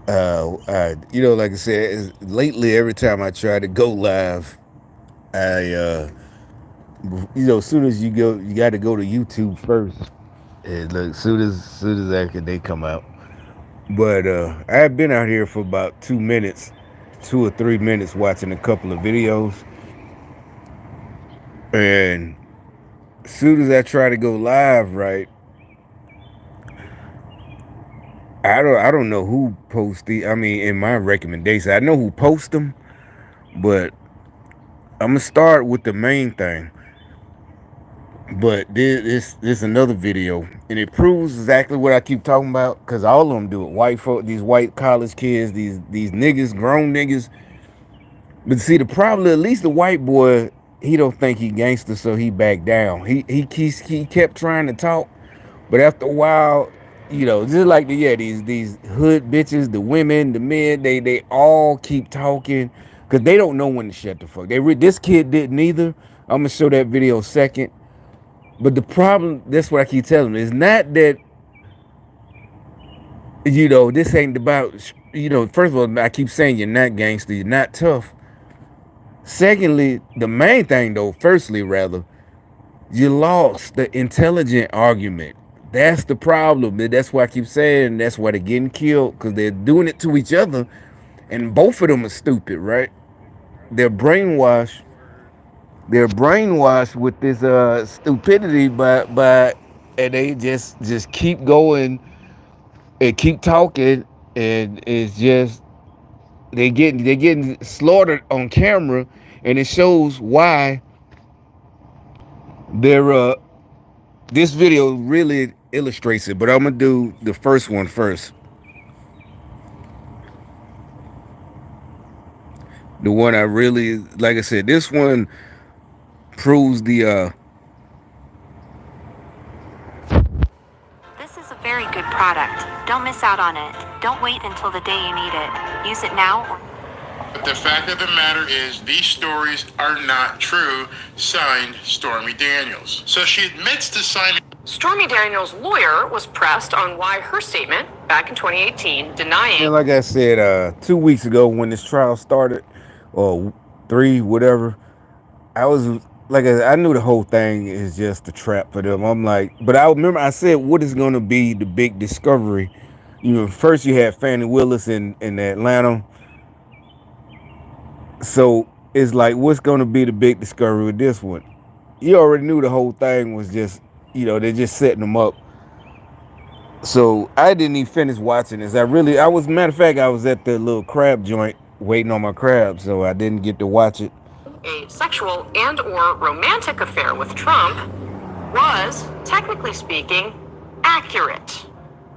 You know, like I said, lately every time I try to go live, I you know, as soon as you go, you got to go to YouTube first. And look, soon as after they come out. But I've been out here for about 2 minutes, 2 or 3 minutes watching a couple of videos, and as soon as I try to go live, right, I don't know who posts the. I mean, in my recommendation, I know who posts them, but I'm gonna start with the main thing. But this another video, and it proves exactly what I keep talking about. Cause all of them do it. White folk, these white college kids, these niggas, grown niggas. But see, the problem, at least the white boy, he don't think he gangster, so he backed down. He kept trying to talk, but after a while, you know, just like these hood bitches, the women, the men, they all keep talking because they don't know when to shut the fuck. This kid didn't either. I'm gonna show that video second. But the problem, that's what I keep telling them, is not that, you know, this ain't about, you know, first of all, I keep saying you're not gangster, you're not tough. Secondly, the main thing though, firstly, rather, you lost the intelligent argument. That's the problem. That's why I keep saying that's why they're getting killed, because they're doing it to each other, and both of them are stupid, right? They're brainwashed. They're brainwashed with this stupidity, but and they just keep going and keep talking, and it's just they're getting slaughtered on camera, and it shows why they're this video really illustrates it. But I'm gonna do the first one first, the one I really like. I said, this one proves the This is a very good product. Don't miss out on it. Don't wait until the day you need it. Use it now or But the fact of the matter is, these stories are not true. Signed, Stormy Daniels. So she admits to signing. Stormy Daniels' lawyer was pressed on why her statement back in 2018 denying. and like I said, 2 weeks ago when this trial started, or three, whatever, I was like, I knew the whole thing is just a trap for them. I'm like, but I remember I said, what is going to be the big discovery? You know, first you had Fannie Willis in Atlanta, so it's like, what's going to be the big discovery with this one? You already knew the whole thing was just, you know, they're just setting them up. So I didn't even finish watching this. I was, matter of fact, I was at the little crab joint waiting on my crab, so I didn't get to watch it. A sexual and or romantic affair with Trump was, technically speaking, accurate.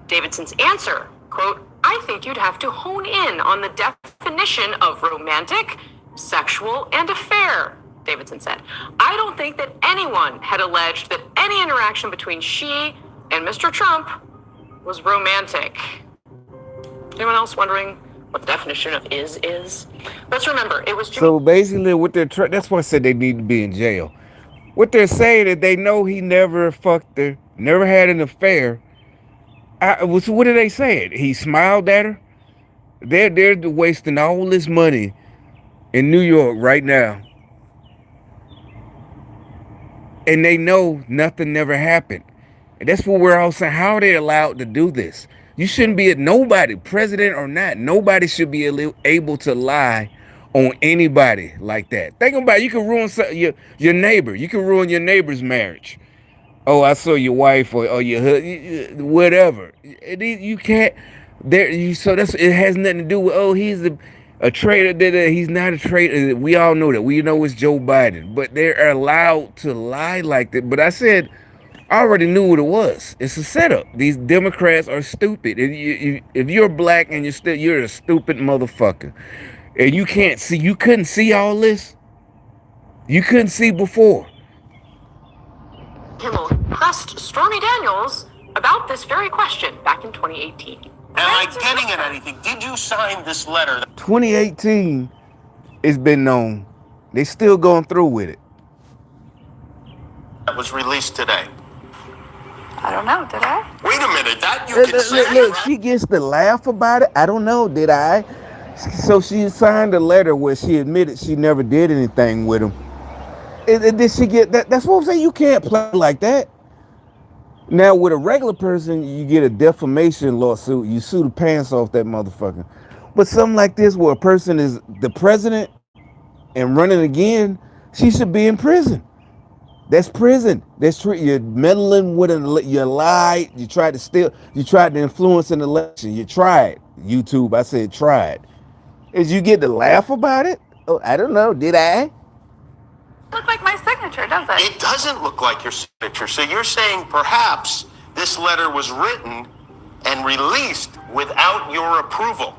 Davidson's answer, quote, I think you'd have to hone in on the definition of romantic, sexual, and affair, Davidson said. I don't think that anyone had alleged that any interaction between she and Mr. Trump was romantic. Anyone else wondering what the definition of is? Let's remember, it was Jimmy. So basically, what that's why I said they need to be in jail. What they're saying is they know he never fucked her, never had an affair. What are they saying? He smiled at her. They're wasting all this money in New York right now, and they know nothing never happened. And that's what we're all saying. How are they allowed to do this? You shouldn't be nobody, president or not. Nobody should be able to lie on anybody like that. Think about it. You can ruin your neighbor. You can ruin your neighbor's marriage. Oh, I saw your wife or your husband, whatever. You can't. So that's, it has nothing to do with, oh, he's a traitor. He's not a traitor. We all know that. We know it's Joe Biden, but they're allowed to lie like that. But I said, I already knew what it was. It's a setup. These Democrats are stupid. If you're black and you're a stupid motherfucker, and you can't see, you couldn't see all this. You couldn't see before. Kimmel pressed Stormy Daniels about this very question back in 2018. Am I getting at anything? Did you sign this letter? 2018, it's been known. They still going through with it. That was released today. I don't know, did I? Wait a minute, that you Look, can say, look, right? she gets to laugh about it. I don't know, did I? So she signed a letter where she admitted she never did anything with him. Did she get that? That's what I'm saying. You can't play like that. Now, with a regular person, you get a defamation lawsuit. You sue the pants off that motherfucker. But something like this, where a person is the president and running again, she should be in prison. That's prison. That's true. You're meddling with you lied. You tried to steal. You tried to influence an election. You tried. YouTube, I said tried. Is you get to laugh about it? Oh, I don't know. Did I? Look like my signature, does it? It doesn't look like your signature. So you're saying perhaps this letter was written and released without your approval.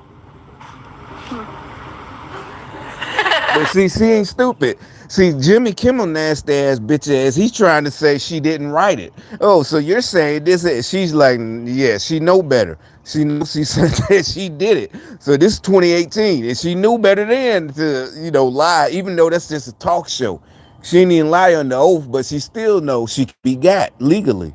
But see, she ain't stupid. See, Jimmy Kimmel nasty ass bitch ass, he's trying to say she didn't write it. Oh, so you're saying this is, she's like, yeah, she know better. She knows she said that she did it. So this is 2018, and she knew better then to, lie, even though that's just a talk show. She didn't even lie under oath, but she still knows she can be got legally.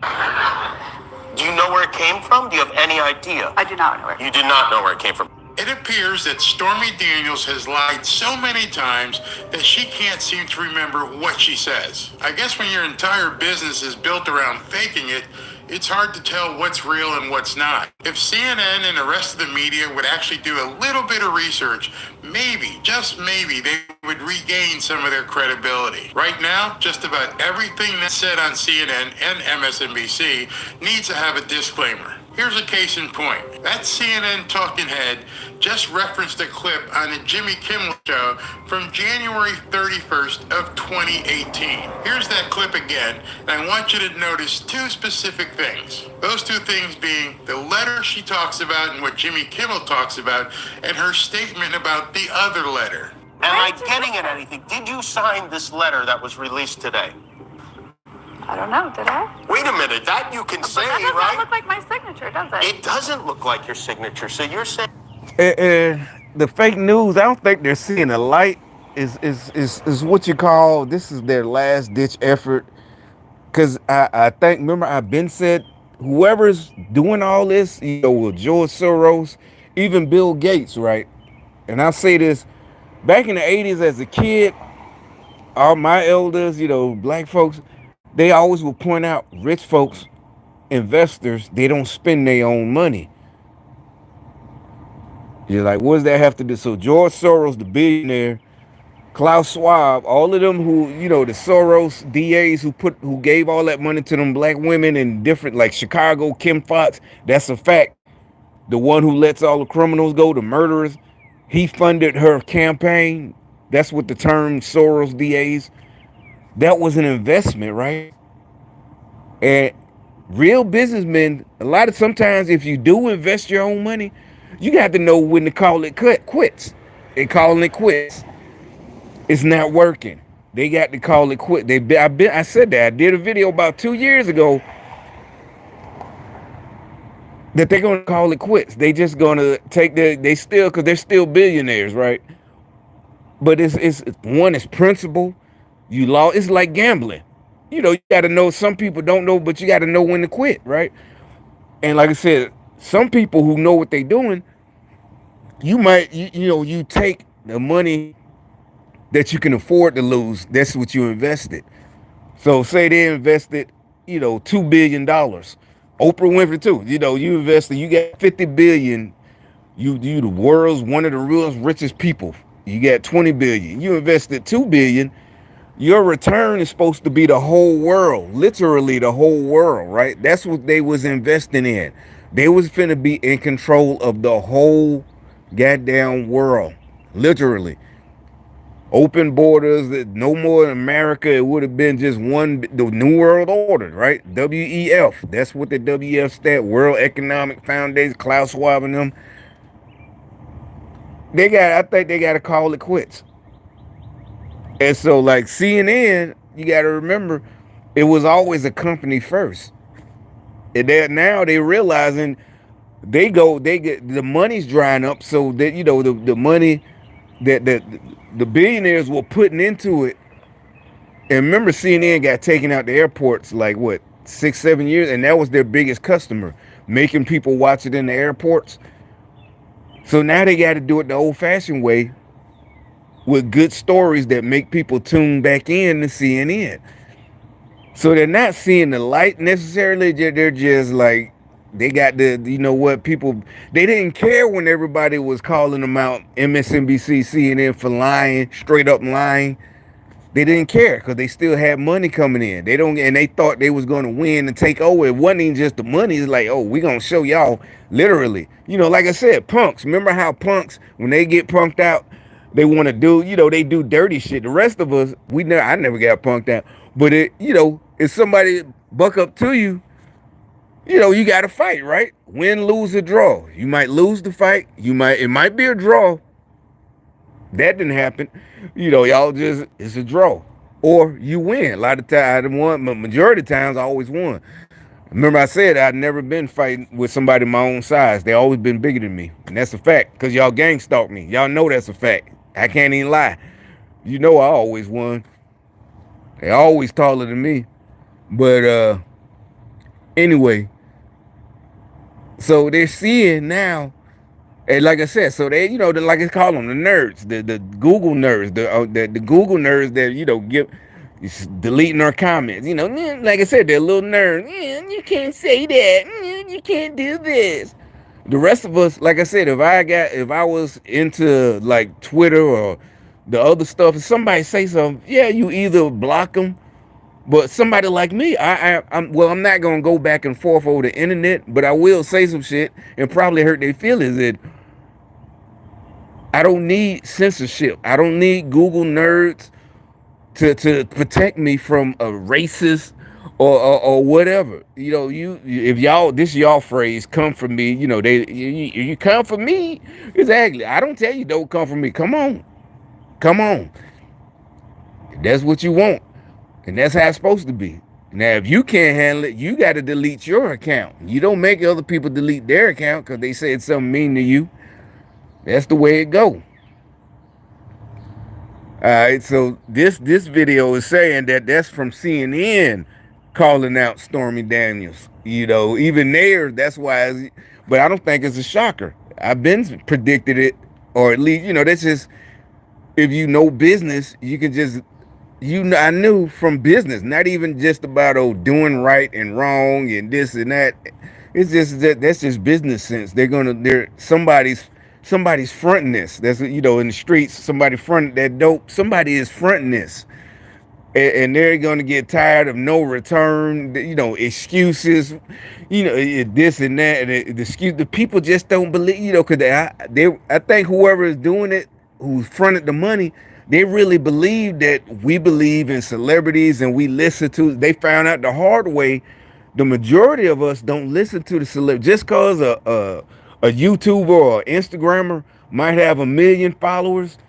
Do you know where it came from? Do you have any idea? I do not know where. You do not know where it came from. It appears that Stormy Daniels has lied so many times that she can't seem to remember what she says. I guess when your entire business is built around faking it, it's hard to tell what's real and what's not. If CNN and the rest of the media would actually do a little bit of research, maybe, just maybe, they would regain some of their credibility. Right now, just about everything that's said on CNN and MSNBC needs to have a disclaimer. Here's a case in point. That CNN talking head just referenced a clip on the Jimmy Kimmel show from January 31st of 2018. Here's that clip again, and I want you to notice two specific things. Those two things being the letter she talks about and what Jimmy Kimmel talks about, and her statement about the other letter. Am I getting at anything? Did you sign this letter that was released today? I don't know, did I? Wait a minute, that you can say, That does right? not look like my signature, does it? It doesn't look like your signature. So you're saying The fake news, I don't think they're seeing the light. Is what you call, this is their last ditch effort. Because I think, remember, I've been said, whoever's doing all this, with George Soros, even Bill Gates, right? And I'll say this, back in the 80s as a kid, all my elders, black folks, they always will point out rich folks, investors, they don't spend their own money. You're like, what does that have to do? So George Soros, the billionaire, Klaus Schwab, all of them who, the Soros DAs who gave all that money to them black women in different, like Chicago, Kim Foxx, that's a fact. The one who lets all the criminals go, the murderers, he funded her campaign. That's what the term Soros DAs, that was an investment, right? And real businessmen, sometimes if you do invest your own money, you got to know when to call it quits. They calling it quits. It's not working. They got to call it quit. I said that. I did a video about 2 years ago that they're gonna call it quits. They just gonna take because they're still billionaires, right? But it's one is principle. It's like gambling. You got to know. Some people don't know, but you got to know when to quit, right? And like I said, some people who know what they're doing, you might, you take the money that you can afford to lose. That's what you invested. So say they invested, $2 billion. Oprah Winfrey too. You invested, you got 50 billion. You the world's one of the world's richest people. You got 20 billion. You invested 2 billion. Your return is supposed to be the whole world, literally the whole world, right? That's what they was investing in. They was finna be in control of the whole goddamn world, literally. Open borders, no more in America. It would have been just the New World Order, right? WEF. That's what the WEF stand, World Economic Foundation, Klaus Schwab and them. I think they got to call it quits. And so, like CNN, you got to remember, it was always a company first. And now they realizing they get the money's drying up, so that the money that the billionaires were putting into it. And remember, CNN got taken out the airports like what, 6, 7 years, and that was their biggest customer, making people watch it in the airports. So now they got to do it the old-fashioned way with good stories that make people tune back in to CNN. So they're not seeing the light necessarily. They're just like, they got the, you know what, people, they didn't care when everybody was calling them out, MSNBC, CNN, for lying, straight up lying. They didn't care because they still had money coming in. They don't, and they thought they was going to win and take over. It wasn't even just the money. It's like, oh, we going to show y'all literally. You know, like I said, punks. Remember how punks, when they get punked out, they want to do, you know, they do dirty shit. The rest of us, I never got punked out. But it, you know, if somebody buck up to you, you know, you got to fight, right? Win, lose, or draw. You might lose the fight. It might be a draw. That didn't happen. You know, y'all just, it's a draw. Or you win. A lot of times, majority of times, I always won. Remember I said I'd never been fighting with somebody my own size. They always been bigger than me. And that's a fact, because y'all gang stalked me. Y'all know that's a fact. I can't even lie. You know I always won. They always taller than me. But anyway, so they're seeing now. And like I said, so they, you know, like I call them, the nerds, the Google nerds, the Google nerds that, you know, deleting our comments. You know, like I said, they're little nerds. You can't say that. You can't do this. The rest of us, like I said, if I was into like Twitter or the other stuff, if somebody say something, yeah, you either block them. But somebody like me, I'm not gonna go back and forth over the internet, but I will say some shit and probably hurt their feelings. That I don't need censorship. I don't need Google nerds to protect me from a racist or whatever. You know, if y'all, this y'all phrase, come for me. You know, you come for me. Exactly. I don't tell you don't come for me. Come on, come on. If that's what you want, and that's how it's supposed to be. Now, if you can't handle it, you got to delete your account. You don't make other people delete their account because they said something mean to you. That's the way it go. All right, so this video is saying that that's from CNN calling out Stormy Daniels. You know, even there, that's why. But I don't think it's a shocker. I've been predicted it, or at least, you know, that's just, if you know business, you can just, you know, I knew from business, not even just about doing right and wrong and this and that. It's just that's just business sense. They're somebody's fronting this. That's, you know, in the streets, somebody fronted that dope. Somebody is fronting this, and they're gonna get tired of no return. You know, excuses. You know, this and that, and the people just don't believe. You know, because I think whoever is doing it, who fronted the money, they really believe that we believe in celebrities and we listen to. They found out the hard way. The majority of us don't listen to the celebrity. Just cause a YouTuber or Instagrammer might have 1 million followers,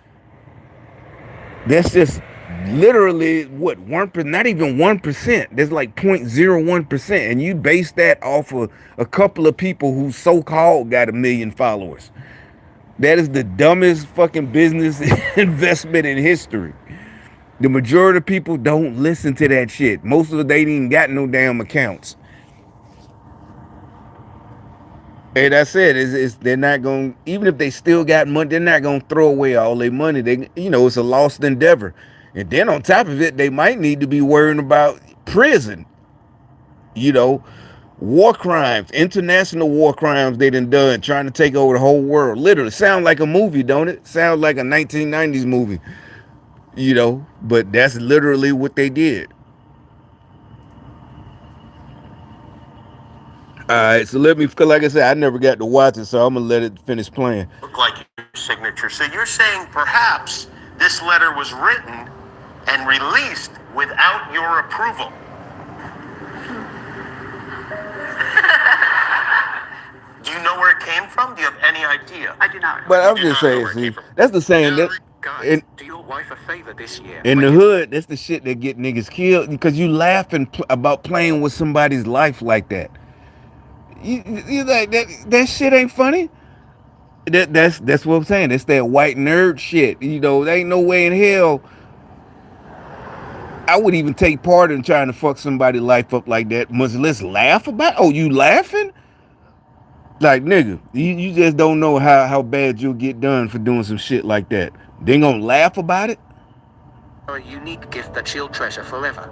that's just literally what, 1%, not even 1%. There's like 0.01%, and you base that off of a couple of people who so-called got 1 million followers. That is the dumbest fucking business investment in history. The majority of people don't listen to that shit. Most of them, they ain't even got no damn accounts. And I said, they're not going, even if they still got money, they're not going to throw away all their money. They, you know, it's a lost endeavor. And then on top of it, they might need to be worrying about prison. You know, war crimes, international war crimes they done trying to take over the whole world. Literally, sound like a movie, don't it? Sounds like a 1990s movie. You know, but that's literally what they did. All right, so let me, because like I said, I never got to watch it, so I'm going to let it finish playing. Look like your signature. So you're saying perhaps this letter was written and released without your approval. Do you know where it came from? Do you have any idea? I do not. But I'm just saying, see, that's the saying that, Guys, do your wife a favor this year. in the hood, that's the shit that get niggas killed, because you laughing about playing with somebody's life like that. You like that shit ain't funny. That's what I'm saying. It's that white nerd shit. You know, there ain't no way in hell I would even take part in trying to fuck somebody's life up like that. Let's laugh about it? Oh, you laughing? Like, nigga, you just don't know how bad you'll get done for doing some shit like that. They ain't gonna laugh about it? A unique gift that she'll treasure forever.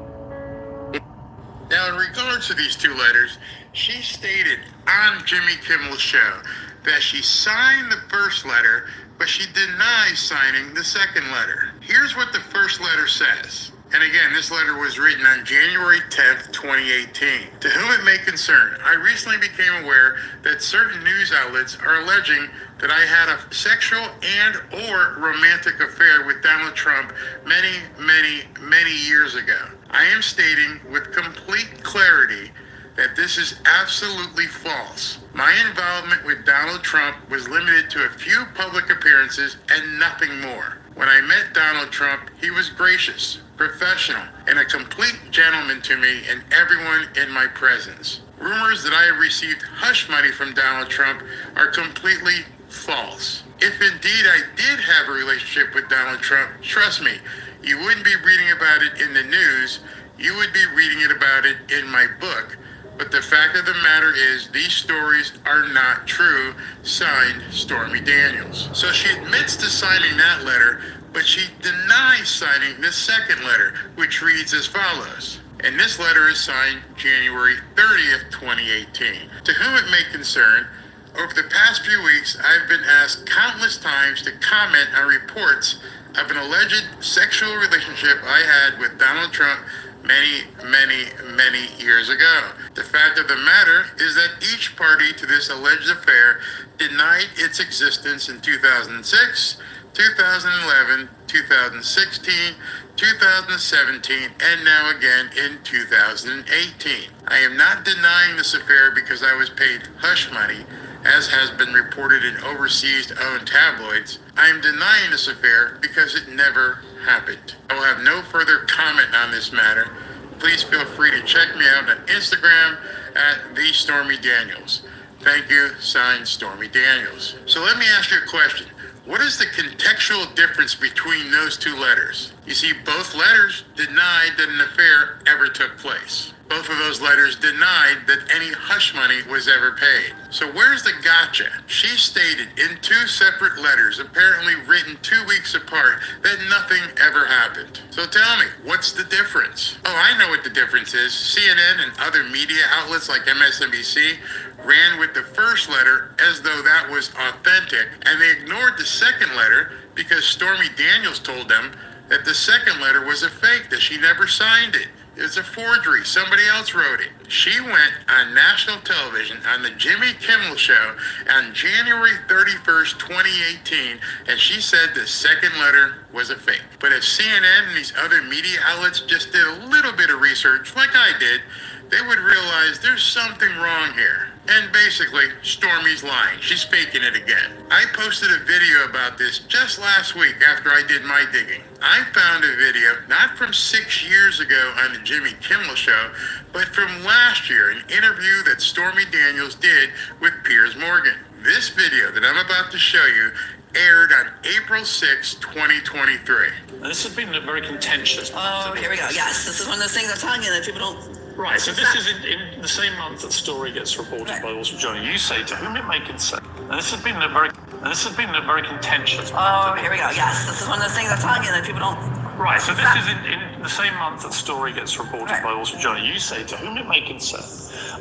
Now, in regards to these two letters, she stated on Jimmy Kimmel's show that she signed the first letter, but she denies signing the second letter. Here's what the first letter says. And again, this letter was written on January 10th, 2018. To whom it may concern, I recently became aware that certain news outlets are alleging that I had a sexual and or romantic affair with Donald Trump many years ago. I am stating with complete clarity that this is absolutely false. My involvement with Donald Trump was limited to a few public appearances and nothing more. When I met Donald Trump, he was gracious, professional, and a complete gentleman to me and everyone in my presence. Rumors that I have received hush money from Donald Trump are completely false. If indeed I did have a relationship with Donald Trump, trust me, you wouldn't be reading about it in the news, you would be reading about it in my book. But the fact of the matter is, these stories are not true. Signed, Stormy Daniels. So she admits to signing that letter, but she denies signing the second letter, which reads as follows. And this letter is signed January 30th, 2018. To whom it may concern, over the past few weeks, I've been asked countless times to comment on reports of an alleged sexual relationship I had with Donald Trump many years ago. The fact of the matter is that each party to this alleged affair denied its existence in 2006, 2011, 2016, 2017, and now again in 2018. I am not denying this affair because I was paid hush money, as has been reported in overseas owned tabloids. I am denying this affair because it never happened. I will have no further comment on this matter. Please feel free to check me out on Instagram at @TheStormyDaniels. Thank you, signed Stormy Daniels. So let me ask you a question. What is the contextual difference between those two letters? You see, both letters denied that an affair ever took place. Both of those letters denied that any hush money was ever paid. So where's the gotcha? She stated in two separate letters, apparently written 2 weeks apart, that nothing ever happened. So tell me, what's the difference? Oh, I know what the difference is. CNN and other media outlets like MSNBC ran with the first letter as though that was authentic, and they ignored the second letter because Stormy Daniels told them that the second letter was a fake, that she never signed it. It's a forgery. Somebody else wrote it. She went on national television on the Jimmy Kimmel Show on January 31st, 2018, and she said the second letter was a fake. But if CNN and these other media outlets just did a little bit of research, like I did, they would realize there's something wrong here. And basically, Stormy's lying. She's faking it again. I posted a video about this just last week after I did my digging. I found a video, not from 6 years ago on the Jimmy Kimmel Show, but from last year, an interview that Stormy Daniels did with Piers Morgan. This video that I'm about to show you aired on April 6, 2023. This has been a very contentious. Oh, here we go. Yes, this is one of those things I'm telling you that people don't. Right, so this is in the same month that story gets reported by the Wall Street Journal. You say to whom it may concern. And this has been a very contentious. Oh, here we go. Yes, this is one of those things I'm telling you that people don't. Right, so this is in the same month that story gets reported by the Wall Street Journal. You say to whom it may concern.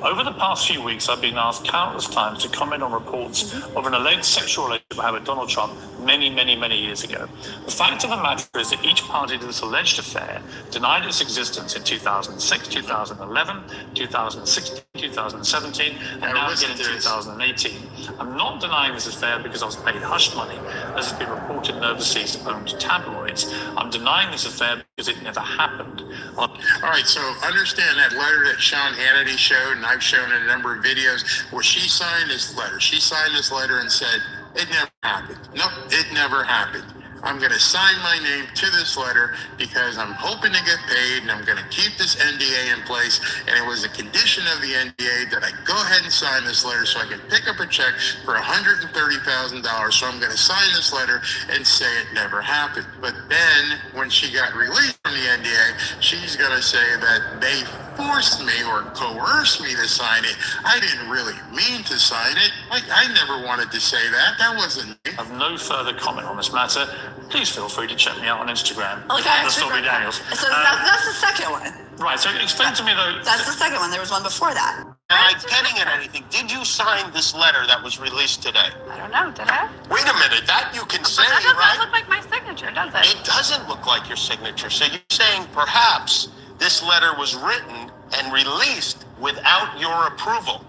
Over the past few weeks, I've been asked countless times to comment on reports of an alleged sexual relationship I had with Donald Trump many years ago. The fact of the matter is that each party to this alleged affair denied its existence in 2006, 2011, 2016, 2017, and now again in 2018. I'm not denying this affair because I was paid hush money, as has been reported in overseas owned tabloids. I'm denying this affair because it never happened. All right, so understand that letter that Sean Hannity showed, and I've shown in a number of videos, where she signed this letter. She signed this letter and said, it never happened. Nope, it never happened. I'm going to sign my name to this letter because I'm hoping to get paid, and I'm going to keep this NDA in place. And it was a condition of the NDA that I go ahead and sign this letter so I can pick up a check for $130,000. So I'm going to sign this letter and say it never happened. But then when she got released, from the NDA, she's going to say that they forced me or coerced me to sign it. I didn't really mean to sign it. Like, I never wanted to say that. That wasn't me. I have no further comment on this matter. Please feel free to check me out on Instagram. Okay, The Stormy Daniels. So that's the second one. Right, so explain to me though. That's the second one. There was one before that. Am I getting at anything? Did you sign this letter that was released today? I don't know, did I? Wait a minute, that you can say, That doesn't right? look like my signature, does it? It doesn't look like your signature. So you're saying perhaps this letter was written and released without your approval.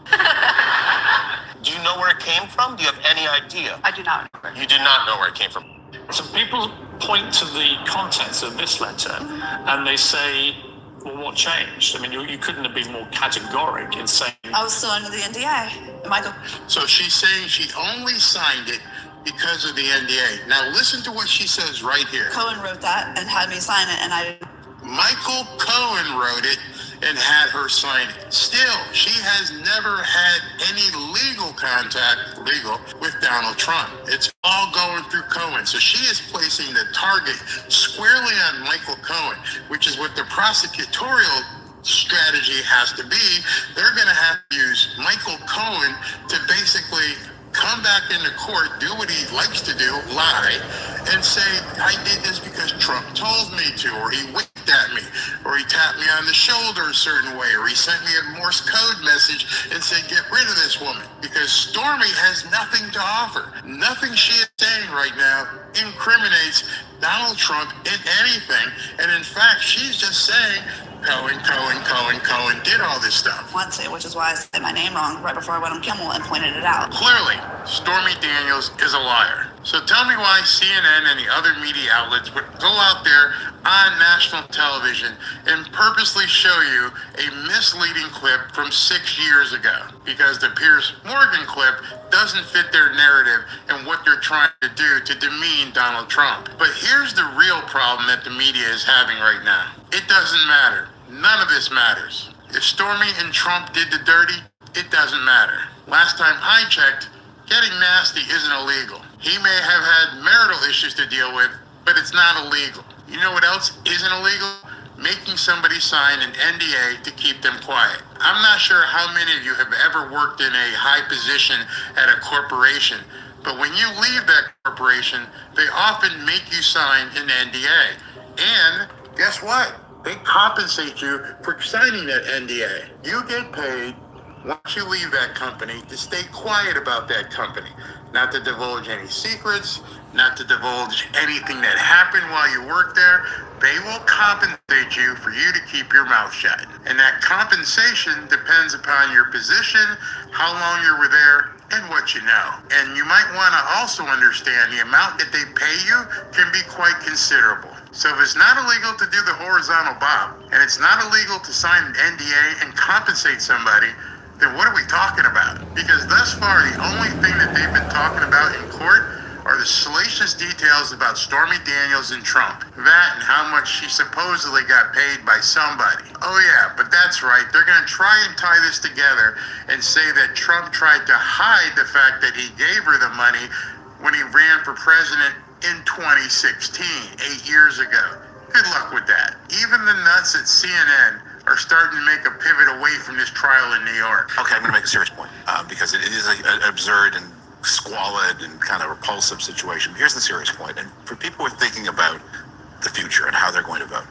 Do you know where it came from? Do you have any idea? I do not. You do not know where it came from. So people point to the contents of this letter and they say, well, what changed? I mean, you couldn't have been more categoric in saying. I was still under the NDA. Michael. So she's saying she only signed it because of the NDA. Now listen to what she says right here. Cohen wrote that and had me sign it, and I. Michael Cohen wrote it and had her sign it. Still, she has never had any legal contact, with Donald Trump. It's all going through Cohen. So she is placing the target squarely on Michael Cohen, which is what the prosecutorial strategy has to be. They're going to have to use Michael Cohen to basically come back into court, do what he likes to do, lie, and say, I did this because Trump told me to, or he winked at me, or he tapped me on the shoulder a certain way, or he sent me a Morse code message and said, get rid of this woman. Because Stormy has nothing to offer. Nothing she is saying right now incriminates Donald Trump in anything. And in fact, she's just saying, Cohen did all this stuff. Want to, which is why I said my name wrong right before I went on Kimmel and pointed it out. Clearly, Stormy Daniels is a liar. So tell me why CNN and the other media outlets would go out there on national television and purposely show you a misleading clip from 6 years ago. Because the Piers Morgan clip doesn't fit their narrative and what they're trying to do to demean Donald Trump. But here's the real problem that the media is having right now. It doesn't matter. None of this matters. If Stormy and Trump did the dirty, it doesn't matter. Last time I checked, getting nasty isn't illegal. He may have had marital issues to deal with, but it's not illegal. You know what else isn't illegal? Making somebody sign an NDA to keep them quiet. I'm not sure how many of you have ever worked in a high position at a corporation, but when you leave that corporation, they often make you sign an NDA. And guess what? They compensate you for signing that NDA. You get paid once you leave that company to stay quiet about that company, not to divulge any secrets, not to divulge anything that happened while you worked there. They will compensate you for you to keep your mouth shut. And that compensation depends upon your position, how long you were there, and what you know. And you might want to also understand the amount that they pay you can be quite considerable. So if it's not illegal to do the horizontal bob, and it's not illegal to sign an NDA and compensate somebody, then what are we talking about? Because thus far, the only thing that they've been talking about in court are the salacious details about Stormy Daniels and Trump. That and how much she supposedly got paid by somebody. Oh yeah, but that's right. They're going to try and tie this together and say that Trump tried to hide the fact that he gave her the money when he ran for president in 2016, 8 years ago. Good luck with that. Even the nuts at CNN are starting to make a pivot away from this trial in New York. Okay, I'm going to make a serious point because it is an absurd and squalid and kind of repulsive situation. Here's the serious point, and for people who are thinking about the future and how they're going to vote.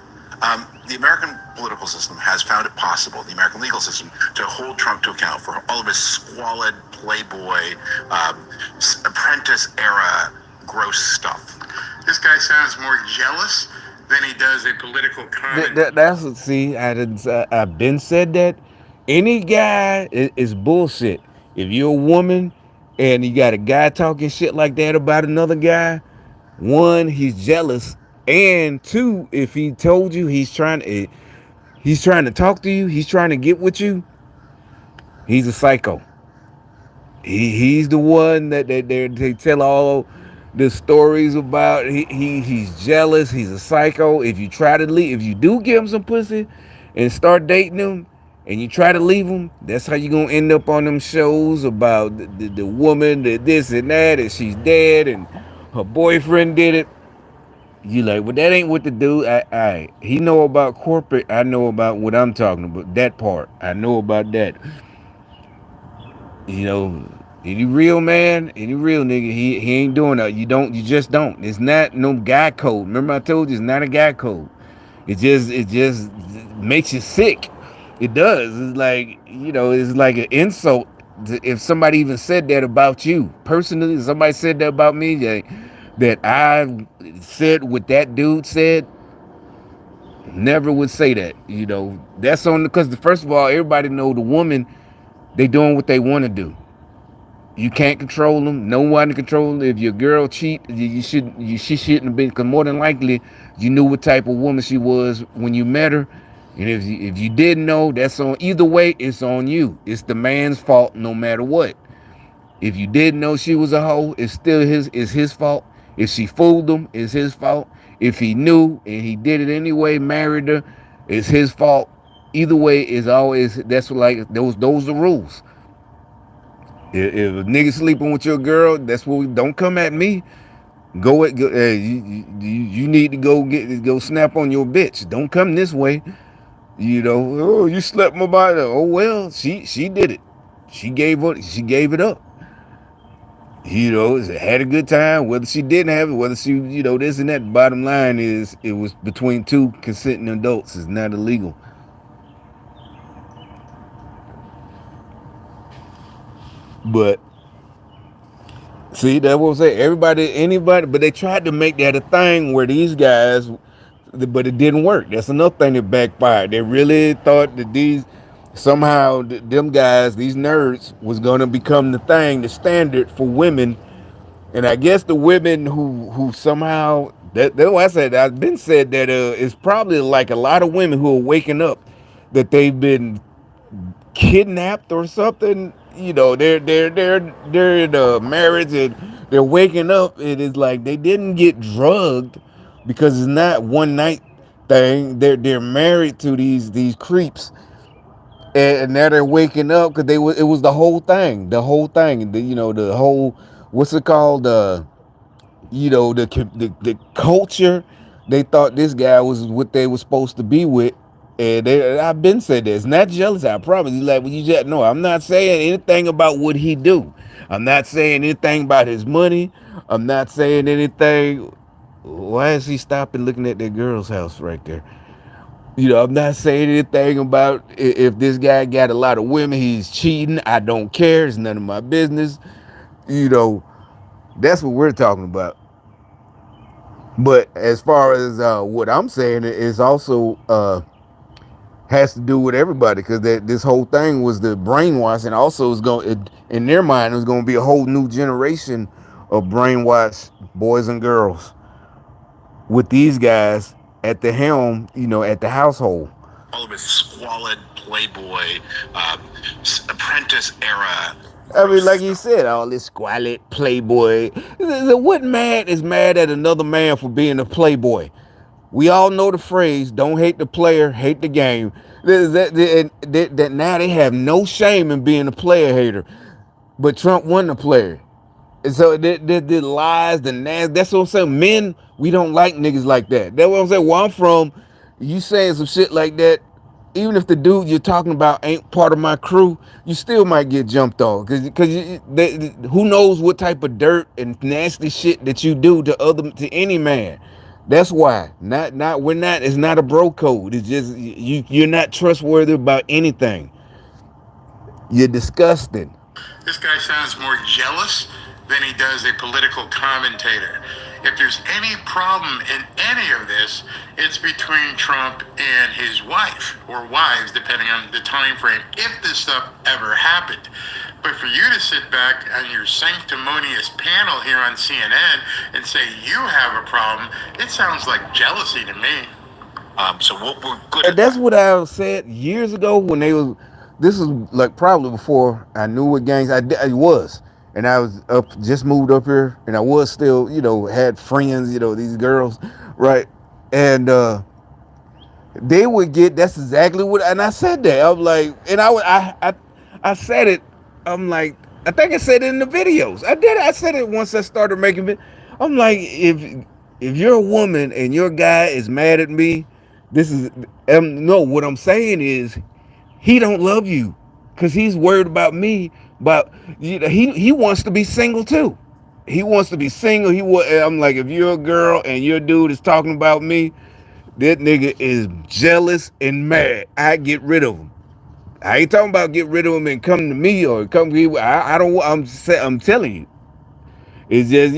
The American political system has found it possible, the American legal system, to hold Trump to account for all of his squalid, playboy, apprentice-era gross stuff. This guy sounds more jealous than he does a political comment. That's what, see, I've been said that. Any guy is bullshit. If you're a woman and you got a guy talking shit like that about another guy, one, he's jealous, and two, if he told you he's trying to talk to you, he's trying to get with you, he's a psycho. He's the one that they tell all the stories about. He's jealous. He's a psycho. If you try to leave, if you do give him some pussy and start dating him, and you try to leave him, that's how you're gonna end up on them shows about the woman, the this and that, and she's dead, and her boyfriend did it. You like, well, that ain't what the dude. He know about corporate. I know about what I'm talking about. That part, I know about that. You know, any real man, any real nigga, he ain't doing that. You just don't. It's not no guy code. Remember I told you it's not a guy code. It just makes you sick. It does. It's like, it's like an insult if somebody even said that about you personally. If somebody said that about me, that I said what that dude said, never would say that. That's on because first of all, everybody know the woman, they doing what they want to do. You can't control them. No one to control them. If your girl cheat, she shouldn't have been. Because more than likely, you knew what type of woman she was when you met her. And if you didn't know, that's on either way. It's on you. It's the man's fault, no matter what. If you didn't know she was a hoe, it's his fault. If she fooled him, it's his fault. If he knew and he did it anyway, married her, it's his fault. Either way, is always that's like those are rules. If a nigga sleeping with your girl, that's what don't come at me. You need to go snap on your bitch. Don't come this way. Oh, you slept my body. Oh well, she did it. She gave it up. Had a good time. Whether she didn't have it, whether she, this and that. Bottom line is, it was between two consenting adults. It's not illegal. But see, that's what I'm saying. Anybody, but they tried to make that a thing where these guys, but it didn't work. That's another thing that backfired. They really thought that somehow them guys, these nerds, was gonna become the thing, the standard for women. And I guess the women who somehow that's why I said I've been said that it's probably like a lot of women who are waking up that they've been kidnapped or something. They're in a marriage and they're waking up. It is like they didn't get drugged because it's not one night thing. They're married to these creeps, and now they're waking up because it was the whole what's it called, the culture. They thought this guy was what they were supposed to be with. And I've been saying this. Not jealous, I promise. He's like, well, you just no. I'm not saying anything about what he do. I'm not saying anything about his money. I'm not saying anything. Why is he stopping looking at that girl's house right there? I'm not saying anything about if this guy got a lot of women, he's cheating. I don't care. It's none of my business. That's what we're talking about. But as far as what I'm saying, is also has to do with everybody, because this whole thing was the brainwash, and also in their mind it was going to be a whole new generation of brainwashed boys and girls with these guys at the helm, at the household. All of his squalid Playboy, apprentice era. I mean, like you said, all this squalid Playboy. What man is mad at another man for being a Playboy? We all know the phrase, don't hate the player, hate the game. That now they have no shame in being a player hater. But Trump won the player. And so the lies, the nasty, that's what I'm saying. Men, we don't like niggas like that. That's what I'm saying. Where I'm from, you saying some shit like that, even if the dude you're talking about ain't part of my crew, you still might get jumped on. Because who knows what type of dirt and nasty shit that you do to any man. That's why. It's not a bro code. It's just you're not trustworthy about anything. You're disgusting. This guy sounds more jealous than he does a political commentator. If there's any problem in any of this, it's between Trump and his wife, or wives, depending on the time frame, if this stuff ever happened. But for you to sit back on your sanctimonious panel here on CNN and say you have a problem, it sounds like jealousy to me. So what we're good And that's what I said years ago when they was. This is like probably before I knew what gangs I was, and I was just moved up here, and I was still, had friends, these girls, right, and they would get. That's exactly what, and I said that. I'm like, and I said it. I'm like, I think I said it in the videos. I did. I said it once I started making it. I'm like, if you're a woman and your guy is mad at me, this is no. What I'm saying is he don't love you because he's worried about me. But he wants to be single too. He wants to be single. I'm like, if you're a girl and your dude is talking about me, that nigga is jealous and mad. I get rid of him. I ain't talking about get rid of him and come to me or come to you. I don't. I'm telling you, it's just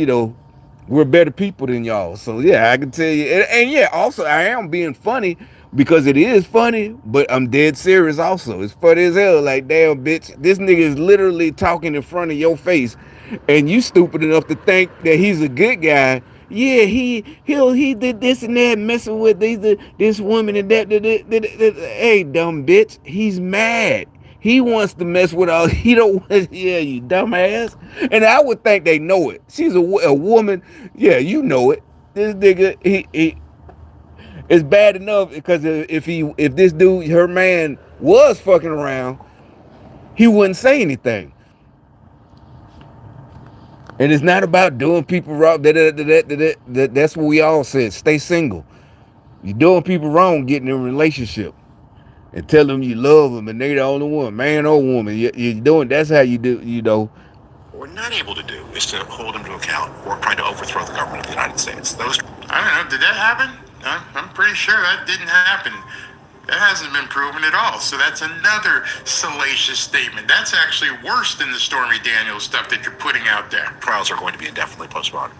we're better people than y'all. So yeah, I can tell you. And yeah, also I am being funny because it is funny, but I'm dead serious. Also, it's funny as hell. Like damn, bitch, this nigga is literally talking in front of your face, and you stupid enough to think that he's a good guy. Yeah, he did this and that, messing with this woman and that. Hey, dumb bitch, he's mad. He wants to mess with all. He don't. Yeah, you dumbass. And I would think they know it. She's a woman. Yeah, you know it. This nigga, he it's bad enough because if this dude, her man, was fucking around, he wouldn't say anything. And it's not about doing people wrong. That's what we all said. Stay single. You're doing people wrong, getting in a relationship, and tell them you love them, and they the only one, man or woman. You're doing. That's how you do. What we're not able to do is to hold him to account or trying to overthrow the government of the United States. Those. I don't know. Did that happen? I'm pretty sure that didn't happen. That hasn't been proven at all. So that's another salacious statement. That's actually worse than the Stormy Daniels stuff that you're putting out there. Trials are going to be indefinitely postponed.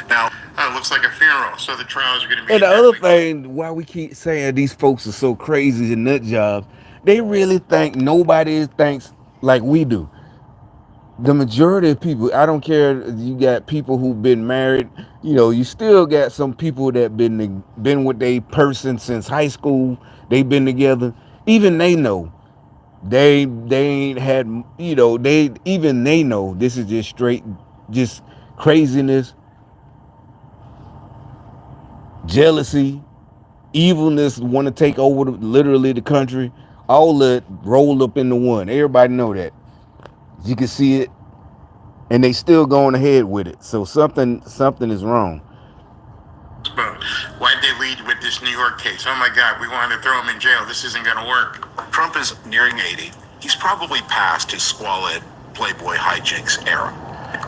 Now, it looks like a funeral. So the trials are going to be. And the other thing, why we keep saying these folks are so crazy and nut jobs, they really think nobody thinks like we do. The majority of people, I don't care. You got people who've been married. You still got some people that been with a person since high school. They've been together. Even they know they ain't had. They know this is just straight, just craziness, jealousy, evilness. Want to take over literally the country. All that rolled up into one. Everybody know that. You can see it. And they still going ahead with it. So something is wrong. Why'd they lead with this New York case? Oh my God, we wanted to throw him in jail. This isn't going to work. Trump is nearing 80. He's probably past his squalid Playboy hijinks era.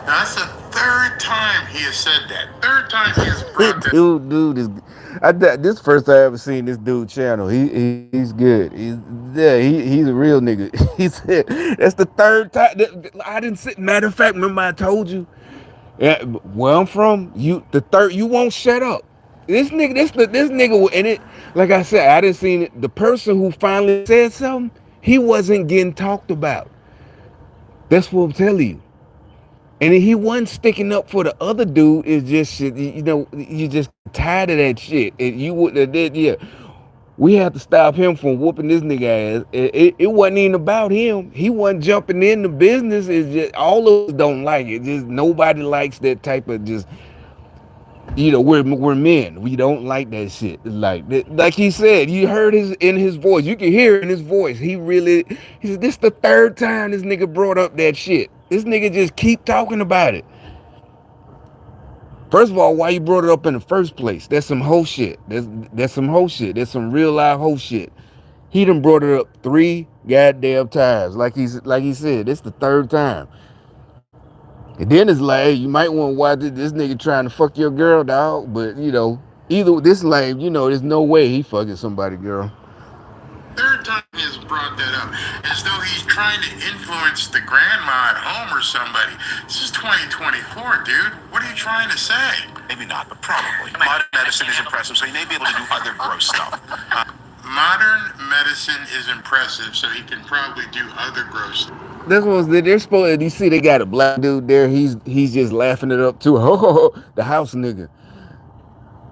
Now, that's the third time he has said that. Third time he has brought that. Dude is. This first time I ever seen this dude channel. He's good. He's a real nigga. He said that's the third time. I didn't sit. Matter of fact, remember I told you. Yeah, where I'm from, you won't shut up. This nigga, and it, like I said, I didn't see it. The person who finally said something, he wasn't getting talked about. That's what I'm telling you. And he wasn't sticking up for the other dude. It's just shit. You just tired of that shit. And you would have did, yeah. We had to stop him from whooping this nigga ass. It wasn't even about him. He wasn't jumping in the business. It's just all of us don't like it. Just nobody likes that type of just. We're men. We don't like that shit. Like he said, you heard in his voice. You can hear it in his voice. He said, this the third time this nigga brought up that shit. This nigga just keep talking about it. First of all, why you brought it up in the first place? That's some hoe shit. That's some hoe shit. That's some real life hoe shit. He done brought it up 3 goddamn times. Like he said, this the third time. And then it's like, hey, you might want to watch this nigga trying to fuck your girl, dog. But either this lame, there's no way he fucking somebody girl. Third time he has brought that up, as though he's trying to influence the grandma at home or somebody. This is 2024, dude. What are you trying to say? Maybe not, but probably. Modern medicine is impressive, so he may be able to do other gross stuff. Modern medicine is impressive, so he can probably do other gross stuff. This was they're supposed. You see, they got a black dude there. He's just laughing it up too. The house nigga.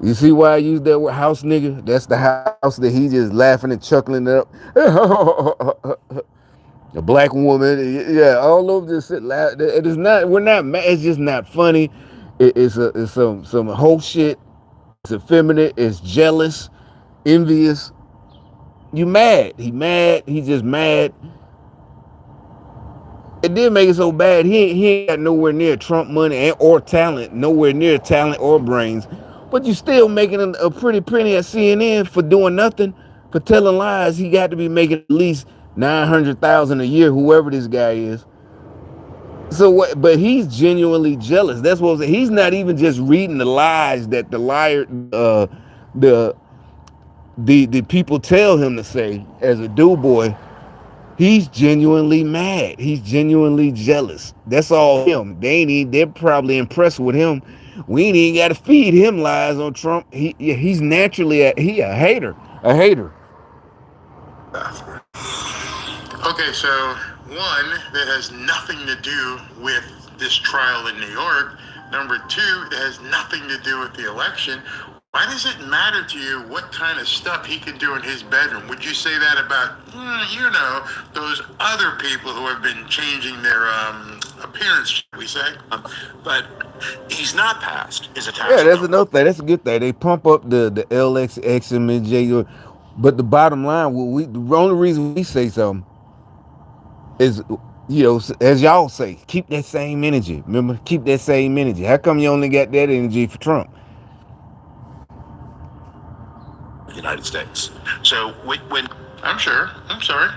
You see why I use that word house nigga? That's the house that he just laughing and chuckling it up. A black woman, yeah, all over this shit. It is not. We're not. It's just not funny. It's some whole shit. It's effeminate. It's jealous, envious. You mad? He mad. He just mad. It did make it so bad. He ain't got nowhere near Trump money or talent. Nowhere near talent or brains. But you still making a pretty penny at CNN for doing nothing, for telling lies. He got to be making at least 900,000 a year, whoever this guy is. So what? But he's genuinely jealous. That's what I'm saying. He's not even just reading the lies that the liar, the the people tell him to say as a do boy. He's genuinely mad. He's genuinely jealous. That's all him. They're probably impressed with him. We ain't even got to feed him lies on Trump. He's naturally a hater. A hater. Okay, so one, that has nothing to do with this trial in New York. Number two, that has nothing to do with the election. Why does it matter to you what kind of stuff he can do in his bedroom? Would you say that about, those other people who have been changing their appearance, should we say? But he's not passed his attacks. Yeah, that's another thing. That's a good thing. They pump up the LXX and J. But the bottom line, the only reason we say something is, as y'all say, keep that same energy. Remember, keep that same energy. How come you only got that energy for Trump? United States. So when I'm sorry.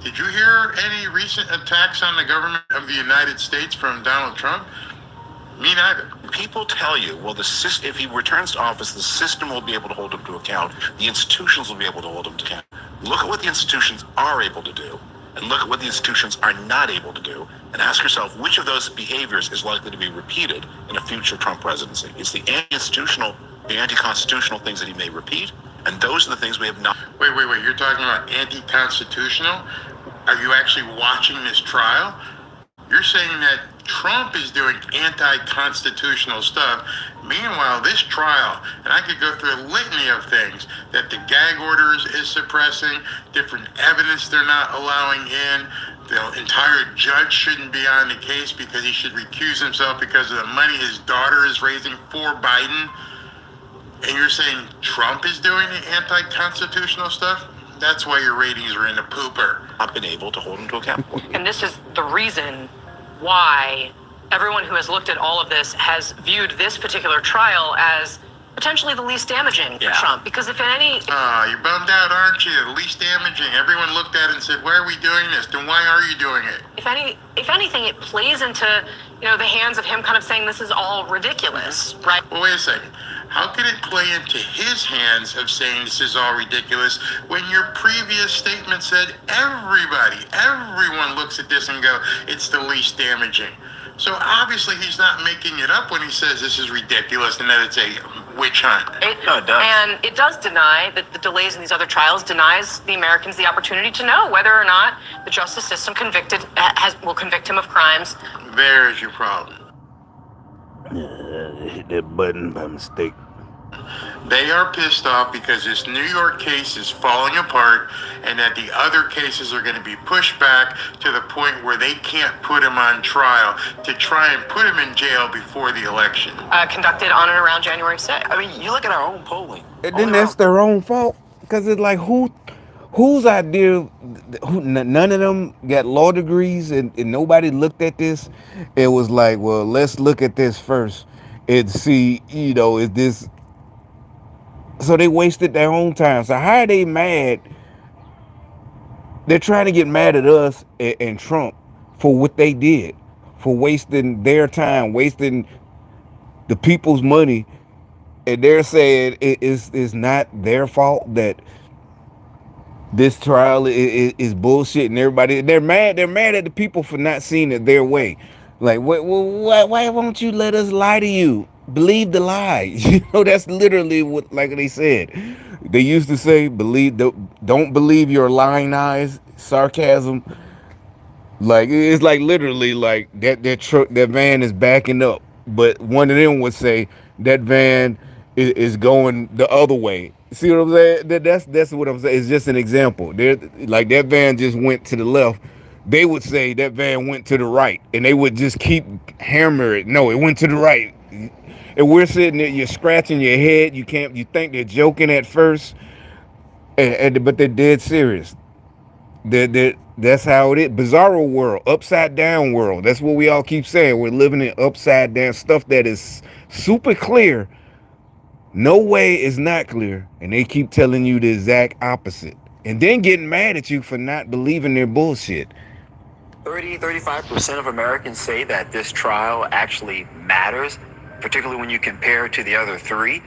Did you hear any recent attacks on the government of the United States from Donald Trump? Me neither. people tell you, well, if he returns to office, the system will be able to hold him to account. The institutions will be able to hold him to account. Look at what the institutions are able to do, and look at what the institutions are not able to do, and ask yourself which of those behaviors is likely to be repeated in a future Trump presidency. It's the anti-institutional, the anti-constitutional things that he may repeat, and those are the things we have not. Wait. You're talking about anti-constitutional? Are you actually watching this trial? You're saying that Trump is doing anti-constitutional stuff. Meanwhile, this trial, and I could go through a litany of things, that the gag orders is suppressing, different evidence they're not allowing in, the entire judge shouldn't be on the case because he should recuse himself because of the money his daughter is raising for Biden. And you're saying Trump is doing the anti-constitutional stuff? That's why your ratings are in the pooper. Not been able to hold him to account. And this is the reason why everyone who has looked at all of this has viewed this particular trial as potentially the least damaging for Trump. Because if any... You're bummed out, aren't you? The least damaging. Everyone looked at it and said, why are we doing this? Then why are you doing it? If anything, it plays into, the hands of him kind of saying this is all ridiculous, right? Well, wait a second. How can it play into his hands of saying this is all ridiculous when your previous statement said everyone looks at this and go, it's the least damaging? So obviously he's not making it up when he says this is ridiculous and that it's a witch hunt. It does. And it does deny that the delays in these other trials denies the Americans the opportunity to know whether or not the justice system will convict him of crimes. There's your problem. Hit that button by mistake. They are pissed off because this New York case is falling apart and that the other cases are going to be pushed back to the point where they can't put him on trial to try and put him in jail before the election. Conducted on and around January 6th. I mean, you look at our own polling. And then that's their own fault. Because it's like, whose idea, none of them got law degrees and nobody looked at this. It was like, well, let's look at this first and see, is this... So they wasted their own time. So how are they mad? They're trying to get mad at us and Trump for what they did, for wasting their time, wasting the people's money. And they're saying it's not their fault that this trial is bullshit, and everybody they're mad at the people for not seeing it their way. Like, why won't you let us lie to you? Believe the lie. That's literally what, like they said. They used to say, don't believe your lying eyes. Sarcasm. Like, it's like literally like that truck, that van is backing up, but one of them would say that van is going the other way. See what I'm saying? That's what I'm saying. It's just an example. Like that van just went to the left. They would say that van went to the right, and they would just keep hammer it. No, it went to the right. And we're sitting there, you're scratching your head. You think they're joking at first, but they're dead serious. That's how it is. Bizarro world, upside down world. That's what we all keep saying. We're living in upside down stuff that is super clear. No way is not clear. And they keep telling you the exact opposite. And then getting mad at you for not believing their bullshit. 35% of Americans say that this trial actually matters, particularly when you compare it to the other three.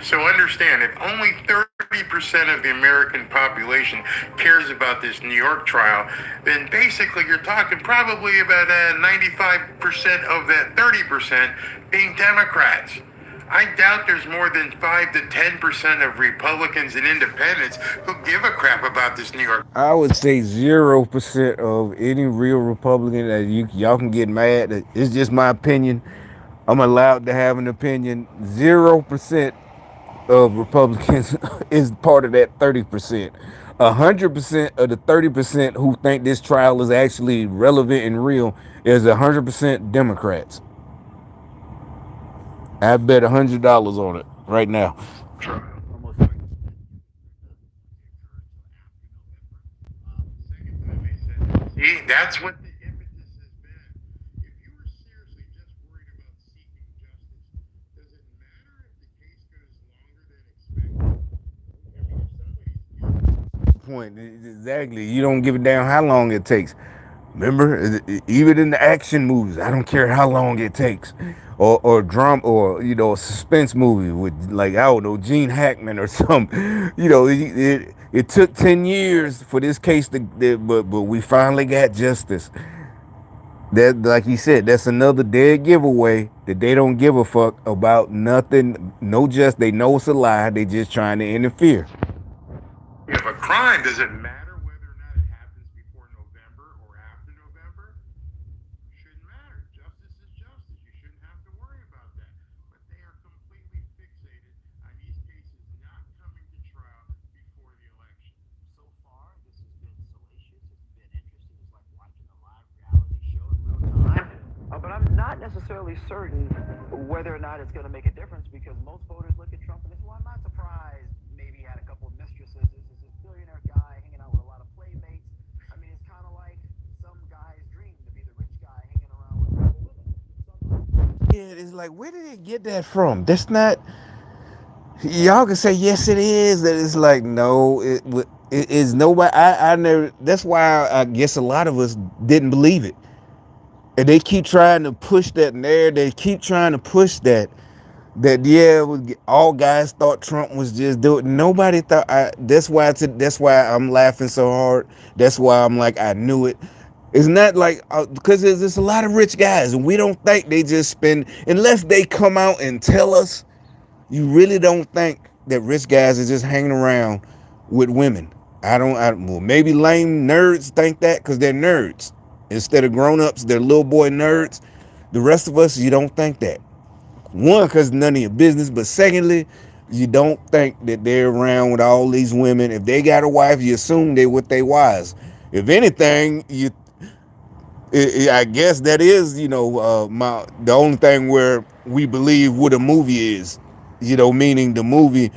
So understand, if only 30% of the American population cares about this New York trial, then basically you're talking probably about 95% of that 30% being Democrats. I doubt there's more than 5 to 10% of Republicans and independents who give a crap about this New York. I would say 0% of any real Republican that y'all can get mad. It's just my opinion. I'm allowed to have an opinion. 0% of Republicans is part of that 30%. 100% of the 30% who think this trial is actually relevant and real is 100% Democrats. I bet $100 on it right now. See, that's what the impetus has been. If you were seriously just worried about seeking justice, does it matter if the case goes longer than expected? Point exactly. You don't give a damn how long it takes. Remember, even in the action movies, I don't care how long it takes, or drama, or a suspense movie with like I don't know Gene Hackman or something. It took 10 years for this case but we finally got justice. That, like he said, that's another dead giveaway that they don't give a fuck about nothing. No, just they know it's a lie. They just trying to interfere. If a crime, does it matter whether or not it happens before November or after November? Shouldn't matter. Justice is justice. You shouldn't have to worry about that. But they are completely fixated on these cases not coming to trial before the election. So far, this has been salacious. It's been interesting. It's like watching a live reality show in real time. But I'm not necessarily certain whether or not it's going to make a difference because most voters look at Trump and they say, well, I'm not surprised. Maybe he had a couple of mistresses. This is this billionaire guy hanging out with a lot of playmates. I mean, it's kind of like some guy's dream to be the rich guy hanging around with women. Yeah, it's like, where did they get that from? That's not. Y'all can say yes, it is. That it's like no, it is nobody. I never. That's why I guess a lot of us didn't believe it, and they keep trying to push that narrative. They keep trying to push that. All guys thought Trump was just doing. Nobody thought. That's why I'm laughing so hard. That's why I'm like I knew it. It's not like because there's a lot of rich guys, and we don't think they just spend unless they come out and tell us. You really don't think that rich guys are just hanging around with women. Well, maybe lame nerds think that because they're nerds instead of grown-ups. They're little boy nerds. The rest of us, you don't think that. One, because none of your business, but secondly, you don't think that they're around with all these women. If they got a wife, you assume they with their wives. If anything, I guess that is, the only thing where we believe what a movie is, meaning the movie,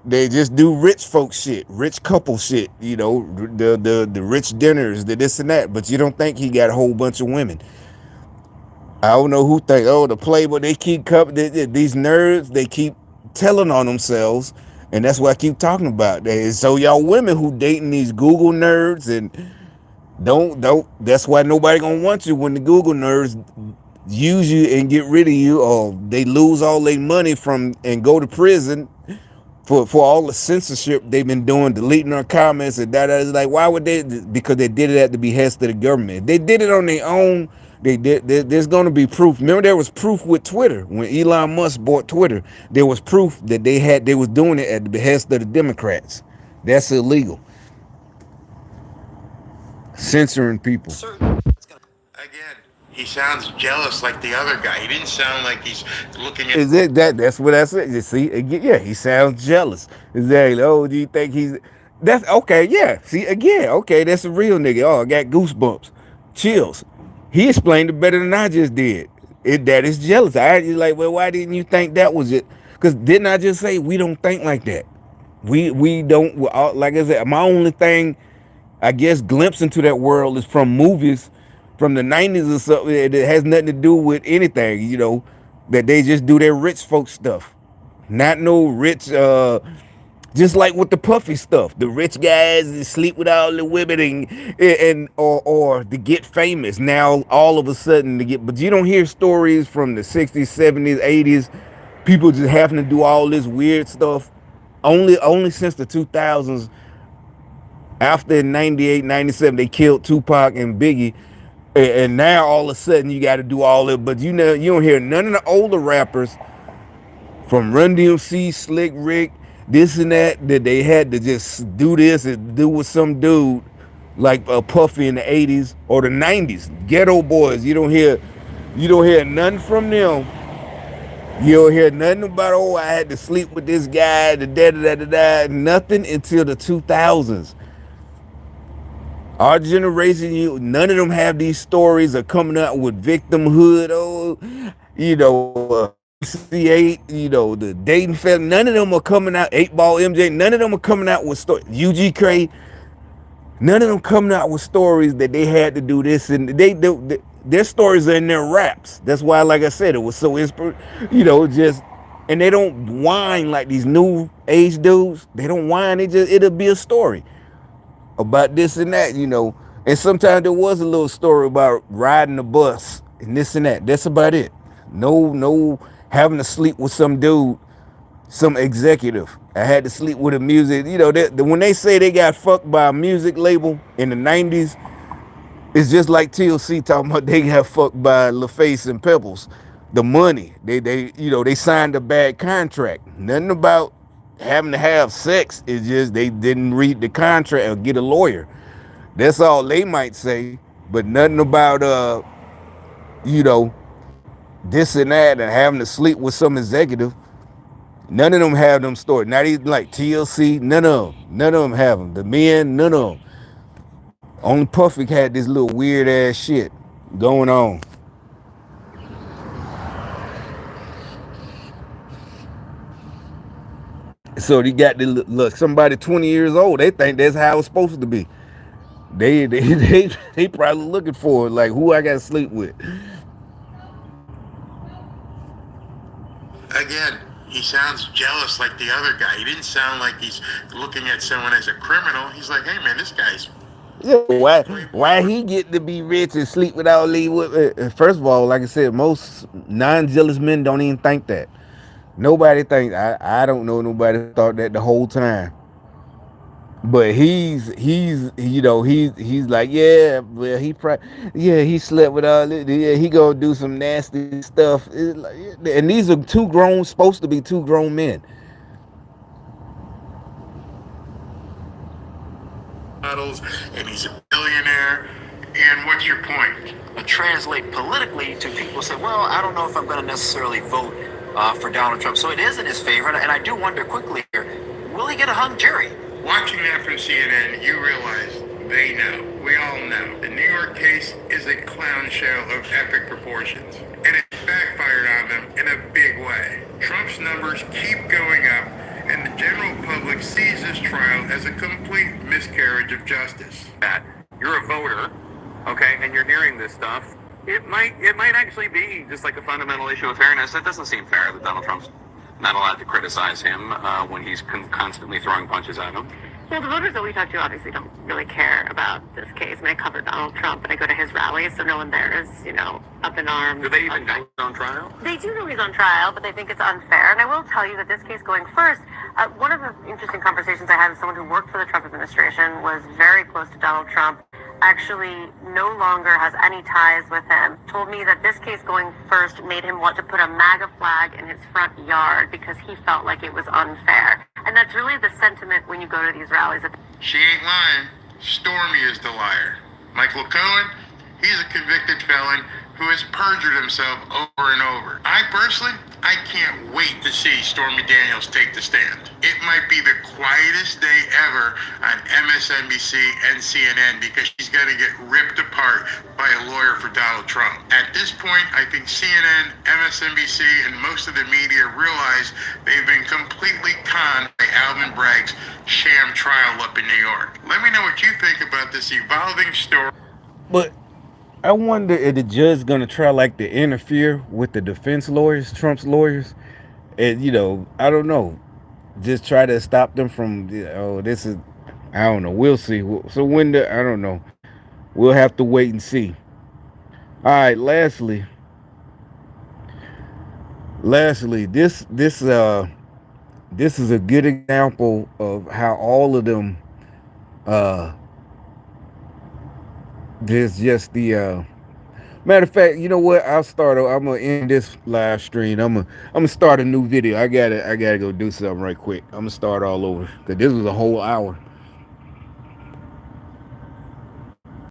they just do rich folk shit, rich couple shit, the rich dinners, the this and that, but you don't think he got a whole bunch of women. I don't know who think, the Playboy, they keep these nerds, they keep telling on themselves, and that's what I keep talking about. So y'all women who dating these Google nerds and don't, that's why nobody gonna want you when the Google nerds use you and get rid of you, or they lose all their money from and go to prison for all the censorship they've been doing, deleting our comments and that. It's like, why would they? Because they did it at the behest of the government. If they did it on their own, there's going to be proof. Remember, there was proof with Twitter when Elon Musk bought Twitter. There was proof that they was doing it at the behest of the Democrats. That's illegal. Censoring people. Again, he sounds jealous like the other guy. He didn't sound like he's looking at. Is it that's what I said? You see, again, yeah, he sounds jealous. Exactly. Oh, do you think he's? That's okay. Yeah. See, again, okay, that's a real nigga. Oh, I got goosebumps, chills. He explained it better than I just did. That is jealous. I just like, well, why didn't you think that was it? Because didn't I just say we don't think like that? We don't. Like I said, my only thing I guess, glimpse into that world is from movies from the 90s or something. It has nothing to do with anything, that they just do their rich folk stuff. Not no rich, just like with the puffy stuff. The rich guys that sleep with all the women or to get famous. Now all of a sudden but you don't hear stories from the 60s, 70s, 80s. People just having to do all this weird stuff. Only since the 2000s, after 98, 97, they killed Tupac and Biggie. And now all of a sudden you got to do all that. But you don't hear none of the older rappers from Run DMC, Slick Rick, this and that they had to just do this and do with some dude like Puffy in the 80s or the 90s. Ghetto Boys, you don't hear nothing from them. You don't hear nothing about, oh, I had to sleep with this guy, the da. Nothing until the 2000s. Our generation, none of them have these stories of coming out with victimhood. Oh, 68, the Dayton family. None of them are coming out. 8 Ball MJ. None of them are coming out with stories. UGK. None of them coming out with stories that they had to do this, and their stories are in their raps. That's why, like I said, it was so just, and they don't whine like these new age dudes. They don't whine. It'll be a story about this and that, And sometimes there was a little story about riding the bus and this and that. That's about it. No having to sleep with some dude, some executive. I had to sleep with a music, when they say they got fucked by a music label in the 90s, it's just like TLC talking about they got fucked by LaFace and Pebbles. The money, they signed a bad contract. Nothing about having to have sex. It's just they didn't read the contract or get a lawyer. That's all they might say, but nothing about this and that and having to sleep with some executive. None of them have them stories. Not even like TLC. None of them have them. The men, none of them. Only Puffy had this little weird ass shit going on. So they got the look. Somebody 20 years old. They think that's how it's supposed to be. They probably looking for it, like who I got to sleep with. Again, he sounds jealous like the other guy. He didn't sound like he's looking at someone as a criminal. He's like, hey man, this guy's. Yeah, why he get to be rich and sleep with all these women? First of all, like I said, most non-jealous men don't even think that. Nobody thinks. I don't know nobody who thought that the whole time. But he's like, yeah, well, he slept with all this. Yeah, he gonna do some nasty stuff. And these are supposed to be two grown men. And he's a billionaire. And what's your point? Translate politically to people say, well, I don't know if I'm going to necessarily vote for Donald Trump. So it is in his favor. And I do wonder quickly here, will he get a hung jury? Watching that from CNN, you realize they know. We all know. The New York case is a clown show of epic proportions. And it backfired on them in a big way. Trump's numbers keep going up, and the general public sees this trial as a complete miscarriage of justice. That you're a voter, okay, and you're hearing this stuff, it might actually be just like a fundamental issue of fairness. It doesn't seem fair that Donald Trump's not allowed to criticize him when he's constantly throwing punches at him. Well, the voters that we talk to obviously don't really care about this case. I mean, I cover Donald Trump and I go to his rallies, so no one there is, up in arms. Do they even know he's on trial? They do know he's on trial, but they think it's unfair. And I will tell you that this case going first, one of the interesting conversations I had with someone who worked for the Trump administration was very close to Donald Trump, actually no longer has any ties with him, told me that this case going first made him want to put a MAGA flag in his front yard because he felt like it was unfair. And that's really the sentiment when you go to these rallies. She ain't lying. Stormy is the liar. Michael Cohen, he's a convicted felon who has perjured himself over and over. I personally, I can't wait to see Stormy Daniels take the stand. It might be the quietest day ever on MSNBC and CNN because she's going to get ripped apart by a lawyer for Donald Trump. At this point, I think CNN, MSNBC, and most of the media realize they've been completely conned by Alvin Bragg's sham trial up in New York. Let me know what you think about this evolving story. But I wonder if the judge gonna try like to interfere with the defense lawyers, Trump's lawyers, and I don't know, just try to stop them from. This is, I don't know. We'll see. So I don't know. We'll have to wait and see. All right. Lastly, this is a good example of how all of them. There's just the. Matter of fact, you know what? I'm gonna end this live stream. I'm gonna start a new video. I gotta go do something right quick. I'm gonna start all over because this was a whole hour.